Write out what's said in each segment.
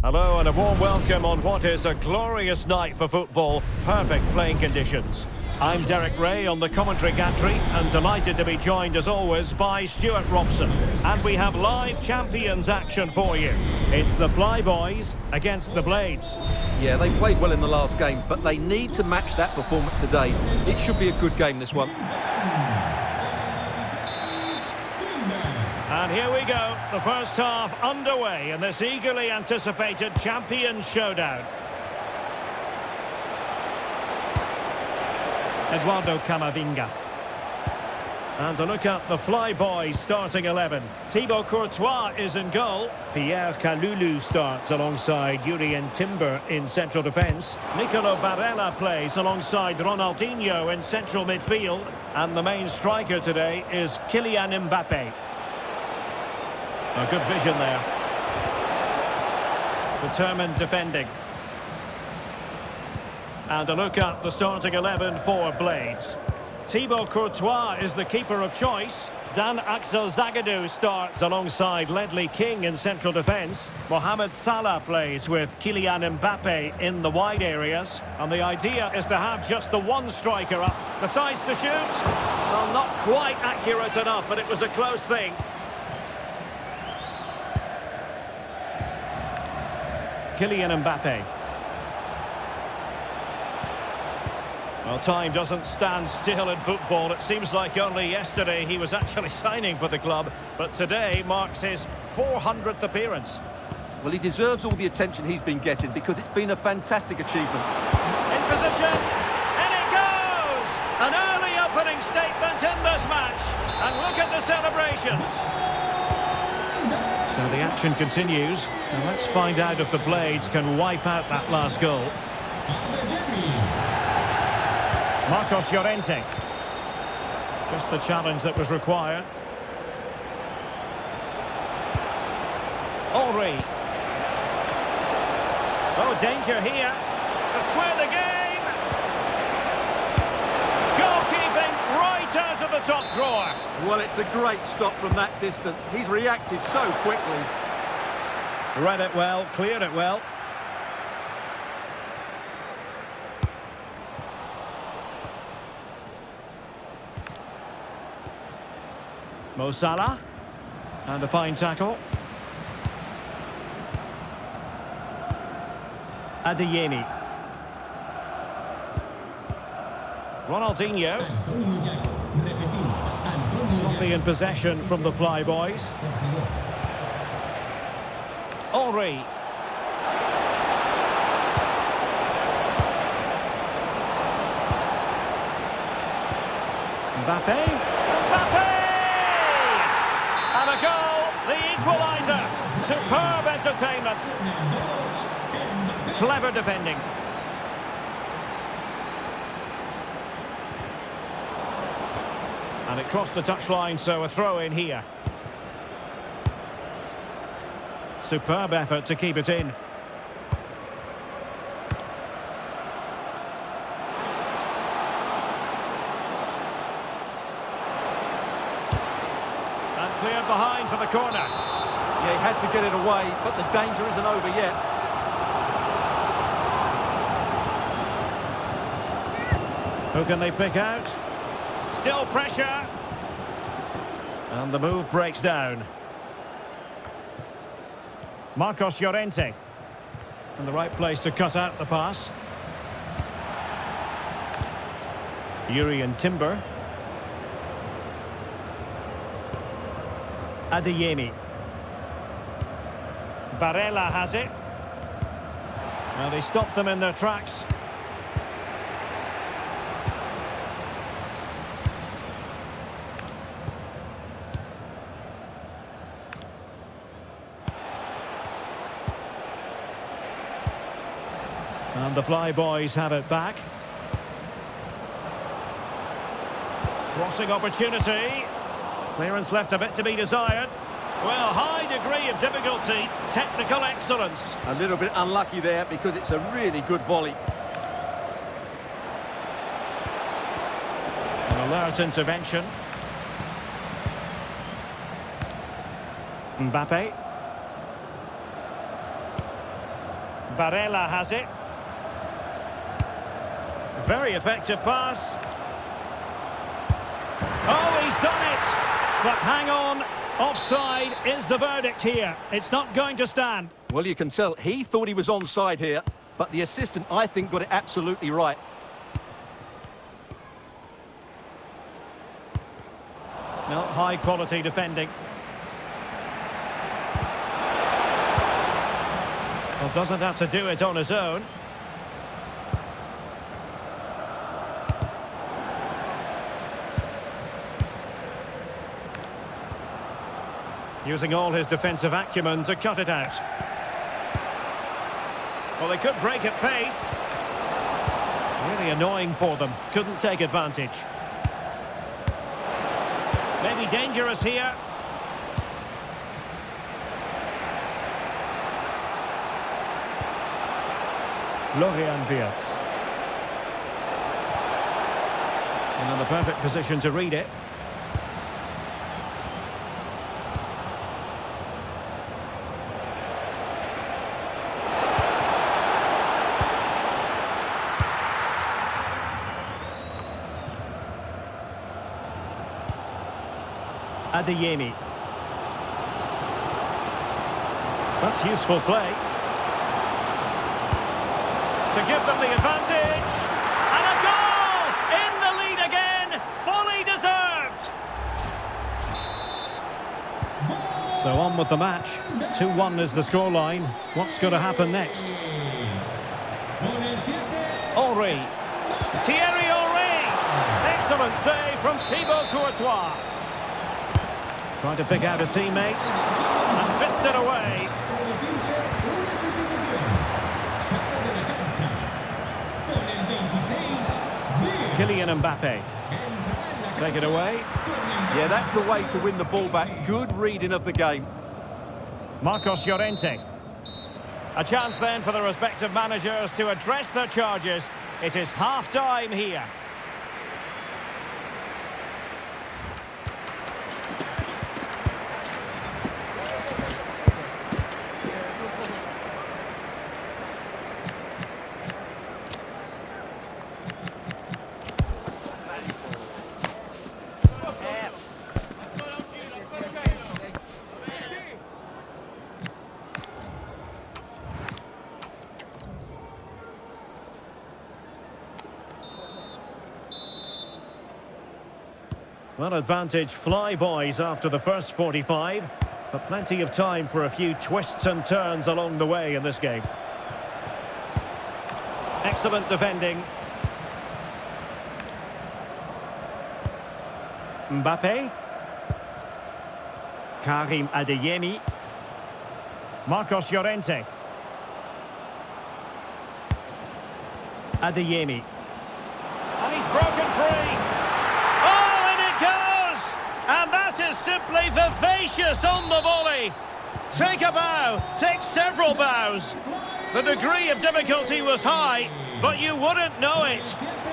Hello and a warm welcome on what is a glorious night for football. Perfect playing conditions. I'm Derek Ray on the commentary gantry and delighted to be joined as always by Stuart Robson. And we have live champions action for you. It's the Flyboys against the Blades. Yeah, they played well in the last game, but they need to match that performance today. It should be a good game, this one. And here we go, the first half underway in this eagerly anticipated Champions Showdown. Eduardo Camavinga. And a look at the Flyboys starting 11. Thibaut Courtois is in goal. Pierre Kalulu starts alongside Jurrien Timber in central defence. Nicolo Barella plays alongside Ronaldinho in central midfield. And the main striker today is Kylian Mbappe. A good vision there. Determined defending. And a look at the starting 11 for Blades. Thibaut Courtois is the keeper of choice. Dan Axel Zagadou starts alongside Ledley King in central defence. Mohamed Salah plays with Kylian Mbappe in the wide areas. And the idea is to have just the one striker up. Decides to shoot. Well, not quite accurate enough, but it was a close thing. Kylian Mbappe. Well, time doesn't stand still in football. It seems like only yesterday he was actually signing for the club, but today marks his 400th appearance. Well, he deserves all the attention he's been getting because it's been a fantastic achievement. In position, and it goes! An early opening statement in this match. And look at the celebrations. So the action continues. And let's find out if the Blades can wipe out that last goal. Marcos Llorente. Just the challenge that was required. Henry. Oh, danger here. To square the game. Goalkeeping right out of the top drawer. Well, it's a great stop from that distance. He's reacted so quickly. Read it well, cleared it well. Mo Salah. And a fine tackle. Adeyemi. Ronaldinho. Sloppy in possession from the Flyboys. Henry. Mbappe. Mbappe! And a goal, the equaliser. Superb entertainment. Clever defending. And it crossed the touchline, so a throw in here. Superb effort to keep it in. And cleared behind for the corner. Yeah, he had to get it away, but the danger isn't over yet. Who can they pick out? Still pressure. And the move breaks down. Marcos Llorente. In the right place to cut out the pass. Jurrien Timber. Adeyemi. Barella has it. Well, they stopped them in their tracks. And the Flyboys have it back. Crossing opportunity. Clearance left a bit to be desired. Well, high degree of difficulty, technical excellence. A little bit unlucky there because it's a really good volley. An alert intervention. Mbappe. Barella has it. Very effective pass. Oh, he's done it! But hang on, offside is the verdict here. It's not going to stand. Well, you can tell he thought he was onside here, but the assistant, I think, got it absolutely right. No, high quality defending. Well, doesn't have to do it on his own. Using all his defensive acumen to cut it out. Well, they could break at pace. Really annoying for them. Couldn't take advantage. Maybe dangerous here. Florian Wirtz. In the perfect position to read it. Adeyemi. That's useful play. To give them the advantage. And a goal! In the lead again! Fully deserved! So on with the match. 2-1 is the scoreline. What's going to happen next? Henry. Thierry Henry! Excellent save from Thibaut Courtois. Trying to pick out a teammate and fist it away. Kylian Mbappe. Take it away. Yeah, that's the way to win the ball back. Good reading of the game. Marcos Llorente. A chance then for the respective managers to address their charges. It is half-time here. Well, advantage flyboys after the first 45, but plenty of time for a few twists and turns along the way in this game. Excellent defending. Mbappe. Karim Adeyemi. Marcos Llorente. Adeyemi. And he's broken free. And that is simply vivacious on the volley. Take a bow, take several bows. The degree of difficulty was high, but you wouldn't know it.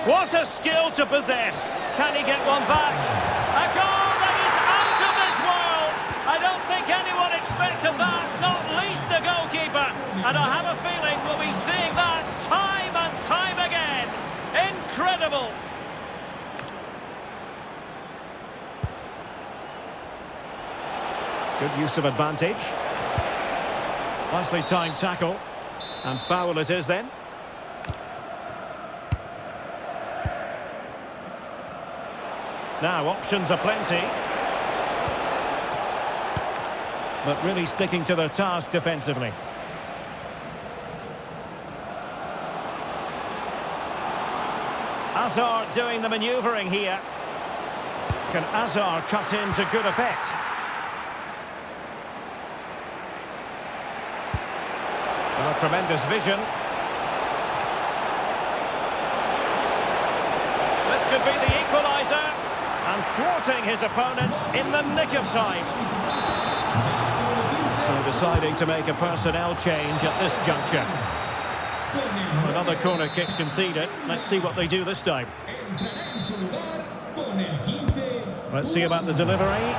What a skill to possess. Can he get one back? A goal that is out of this world. I don't think anyone expected that, not least the goalkeeper. And I have a feeling we'll be seeing that time and time again. Incredible. Good use of advantage. Nicely timed tackle. And foul it is then. Now, options are plenty. But really sticking to their task defensively. Hazard doing the manoeuvring here. Can Hazard cut into good effect? Well, tremendous vision. This could be the equaliser. And thwarting his opponent in the nick of time. So deciding to make a personnel change at this juncture. Another corner kick conceded. Let's see what they do this time. Let's see about the delivery.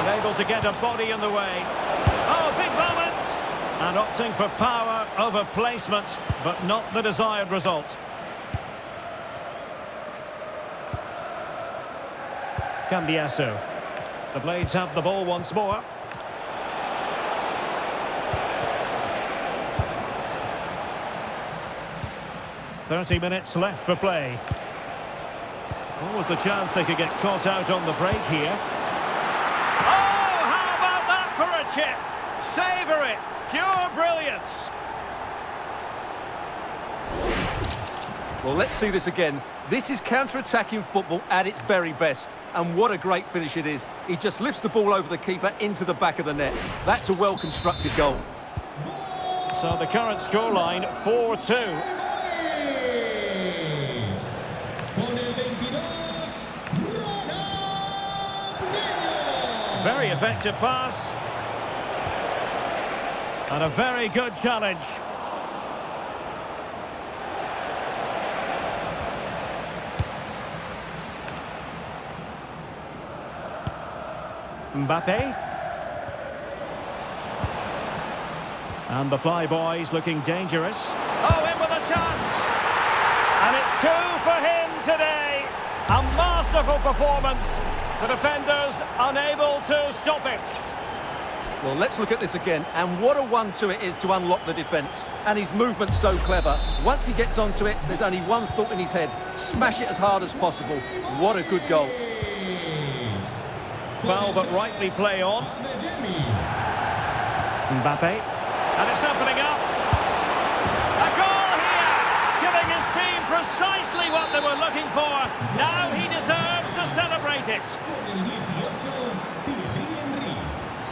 Unable to get a body in the way. Oh, big moment! And opting for power over placement, but not the desired result. Cambiasso. The Blades have the ball once more. "30 minutes left for play. What was the chance they could get caught out on the break here? Oh, how about that for a chip? Savour it! Pure brilliance! Well, let's see this again. This is counter-attacking football at its very best. And what a great finish it is. He just lifts the ball over the keeper into the back of the net. That's a well-constructed goal. So the current scoreline, 4-2. Very effective pass. And a very good challenge. Mbappe. And the Flyboys looking dangerous. Oh, in with a chance! And it's 2 for him today. A masterful performance. The defenders unable to stop it. Well, let's look at this again. And what a 1-2 it is to unlock the defence. And his movement's so clever. Once he gets onto it, there's only one thought in his head. Smash it as hard as possible. What a good goal. Foul, but rightly play on. Mbappe. And it's opening up. A goal here! Giving his team precisely what they were looking for. Now he deserves to celebrate it.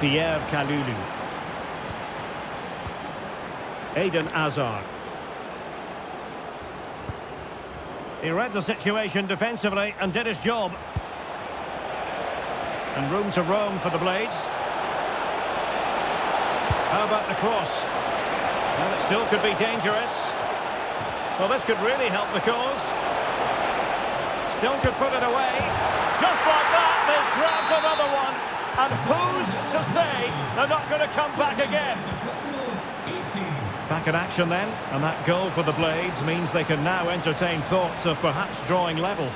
Pierre Kalulu. Eden Hazard. He read the situation defensively and did his job. And room to roam for the Blades. How about the cross? Well, it still could be dangerous. Well, this could really help the cause. Still could put it away. Just like that, they've grabbed another one. And who's to say they're not going to come back again? Back in action then, and that goal for the Blades means they can now entertain thoughts of perhaps drawing level.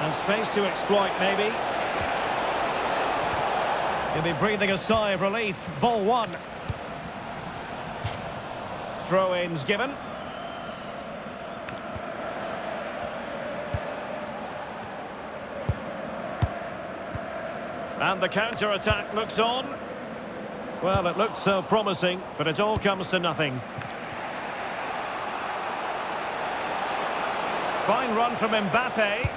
And space to exploit, maybe. He'll be breathing a sigh of relief. Ball one. Throw-ins given. And the counter-attack looks on. Well, it looked so promising, but it all comes to nothing. Fine run from Mbappe.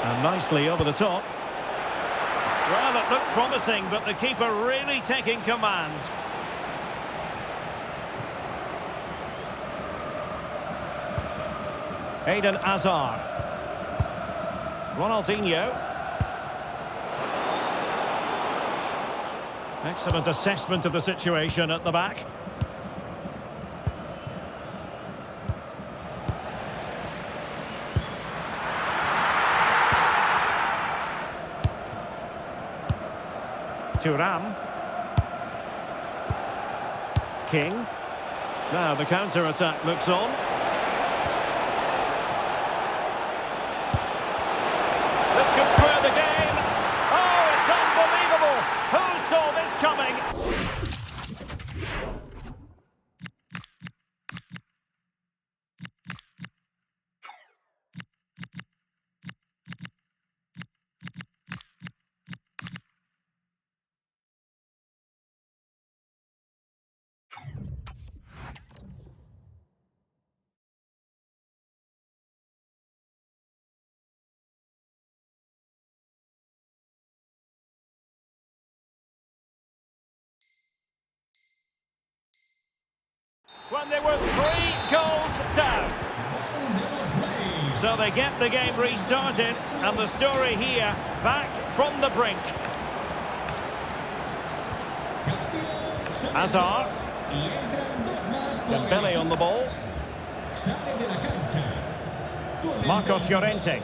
And nicely over the top. Well, it looked promising, but the keeper really taking command. Eden Hazard. Ronaldinho. Excellent assessment of the situation at the back. Thuram. King. Now the counter-attack looks on. This could square the game. Oh, it's unbelievable. Who saw this coming? When they were 3 goals down. So they get the game restarted, and the story here, back from the brink. Hazard. Dembele on the ball. Marcos Llorente.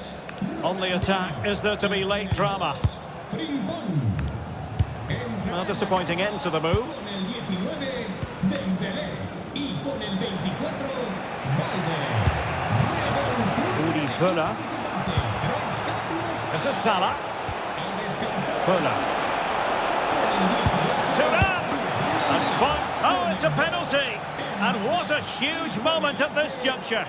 On the attack, is there to be late drama? Well, disappointing end to the move. Rudi Völler. This is Salah. Völler. Thuram! And fun. Oh, it's a penalty! And what a huge moment at this juncture.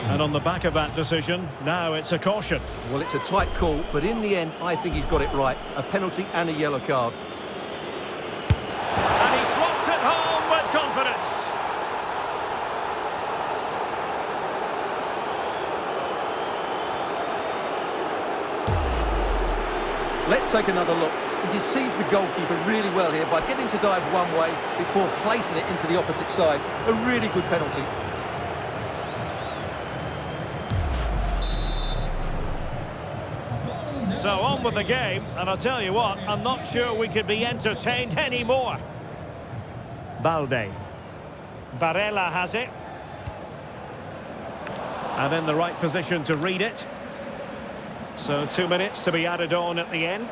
And on the back of that decision, now it's a caution. Well, it's a tight call, but in the end, I think he's got it right. A penalty and a yellow card. And he slots it home with confidence. Let's take another look. He deceives the goalkeeper really well here by getting to dive one way before placing it into the opposite side. A really good penalty. So on with the game, and I'll tell you what, I'm not sure we could be entertained anymore. Balde. Barella has it. And in the right position to read it. So 2 minutes to be added on at the end.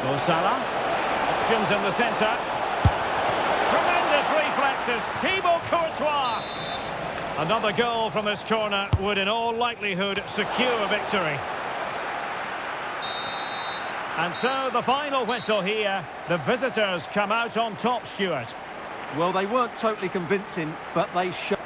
Mo Salah. Options in the centre. Tremendous reflexes. Thibaut Courtois. Another goal from this corner would in all likelihood secure victory. And so the final whistle here. The visitors come out on top, Stuart. Well, they weren't totally convincing, but they showed.